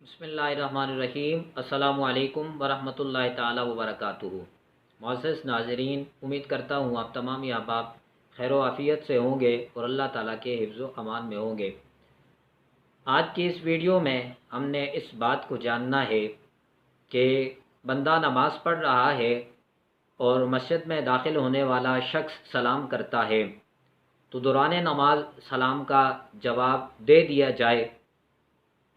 बिस्मिल्लाहिर्रहमानिर्रहीम। अस्सलामु अलैकुम वरहमतुल्लाहि ताला वबरकातुहू। मुअज़्ज़ज़ नाज़रीन, उम्मीद करता हूँ आप तमाम अहबाब खैर आफ़ियत से होंगे और अल्लाह ताला के हिफ्ज़ व अमान में होंगे। आज की इस वीडियो में हमने इस बात को जानना है कि बंदा नमाज़ पढ़ रहा है और मस्जिद में दाखिल होने वाला शख्स सलाम करता है, तो दौरान नमाज सलाम का जवाब दे दिया जाए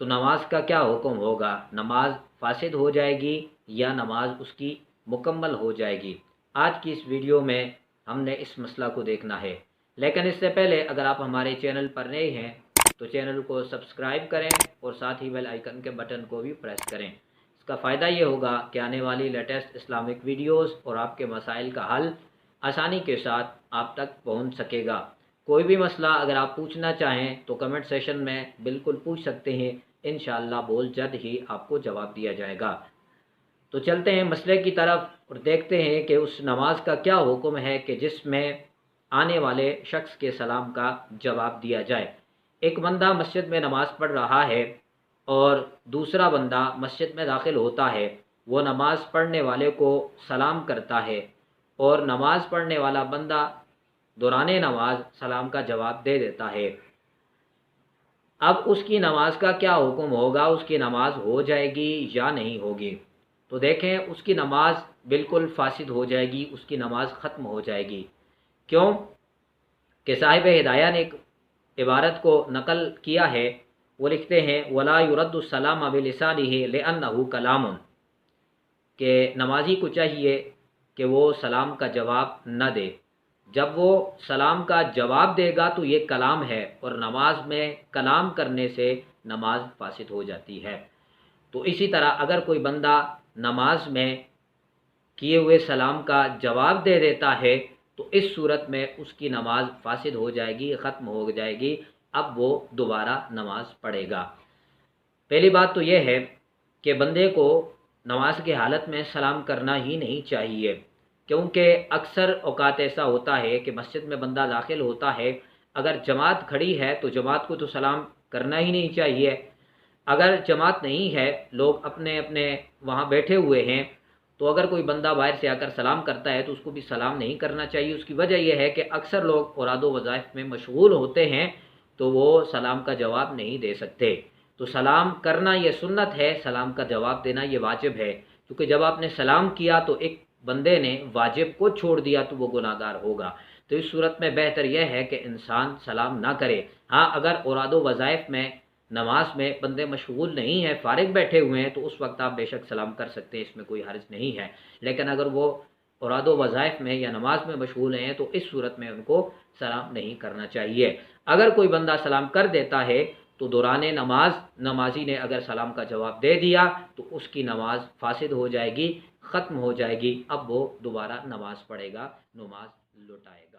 तो नमाज का क्या हुक्म होगा? नमाज फासिद हो जाएगी या नमाज उसकी मुकम्मल हो जाएगी? आज की इस वीडियो में हमने इस मसला को देखना है। लेकिन इससे पहले अगर आप हमारे चैनल पर नए हैं तो चैनल को सब्सक्राइब करें और साथ ही बेल आइकन के बटन को भी प्रेस करें। इसका फ़ायदा ये होगा कि आने वाली लेटेस्ट इस्लामिक वीडियोस और आपके मसाइल का हल आसानी के साथ आप तक पहुंच सकेगा। कोई भी मसला अगर आप पूछना चाहें तो कमेंट सेशन में बिल्कुल पूछ सकते हैं। इंशाअल्लाह बहुत जल्द ही आपको जवाब दिया जाएगा। तो चलते हैं मसले की तरफ और देखते हैं कि उस नमाज का क्या हुक्म है कि जिसमें आने वाले शख्स के सलाम का जवाब दिया जाए। एक बंदा मस्जिद में नमाज पढ़ रहा है और दूसरा बंदा मस्जिद में दाखिल होता है। वो नमाज पढ़ने वाले को सलाम करता है और नमाज पढ़ने वाला बंदा दौराने नमाज सलाम का जवाब दे देता है। अब उसकी नमाज का क्या हुक्म होगा? उसकी नमाज हो जाएगी या नहीं होगी? तो देखें, उसकी नमाज बिल्कुल फासिद हो जाएगी, उसकी नमाज ख़त्म हो जाएगी। क्यों कि साहिब हिदाया ने एक इबारत को नकल किया है। वो लिखते हैं वला युरद्दु सलाम बिलिसानिही लिअन्नहु कलामुन, कि नमाजी को चाहिए कि वो सलाम का जवाब न दे। जब वो सलाम का जवाब देगा तो ये कलाम है और नमाज में कलाम करने से नमाज फासिद हो जाती है। तो इसी तरह अगर कोई बंदा नमाज में किए हुए सलाम का जवाब दे देता है तो इस सूरत में उसकी नमाज फासिद हो जाएगी, ख़त्म हो जाएगी। अब वो दोबारा नमाज पढ़ेगा। पहली बात तो यह है कि बंदे को नमाज की हालत में सलाम करना ही नहीं चाहिए, क्योंकि अक्सर औकात ऐसा होता है कि मस्जिद में बंदा दाखिल होता है, अगर जमात खड़ी है तो जमात को तो सलाम करना ही नहीं चाहिए। अगर जमात नहीं है, लोग अपने अपने वहाँ बैठे हुए हैं, तो अगर कोई बंदा बाहर से आकर सलाम करता है तो उसको भी सलाम नहीं करना चाहिए। उसकी वजह यह है कि अक्सर लोग औराद वज़ाइफ में मशगूल होते हैं तो वो सलाम का जवाब नहीं दे सकते। तो सलाम करना ये सुन्नत है, सलाम का जवाब देना ये वाजिब है, क्योंकि जब आपने सलाम किया तो एक बंदे ने वाजिब को छोड़ दिया तो वो गुनाहगार होगा। तो इस सूरत में बेहतर यह है कि इंसान सलाम ना करे। हाँ, अगर औराद वज़ाइफ में नमाज में बंदे मशगूल नहीं हैं, फ़ारिग बैठे हुए हैं, तो उस वक्त आप बेशक सलाम कर सकते हैं, इसमें कोई हर्ज नहीं है। लेकिन अगर वो औराद वज़ाइफ में या नमाज में मशगूल हैं तो इस सूरत में उनको सलाम नहीं करना चाहिए। अगर कोई बंदा सलाम कर देता है तो दौरान नमाज नमाजी ने अगर सलाम का जवाब दे दिया तो उसकी नमाज फासिद हो जाएगी, ख़त्म हो जाएगी। अब वो दोबारा नमाज पढ़ेगा, नमाज लौटाएगा।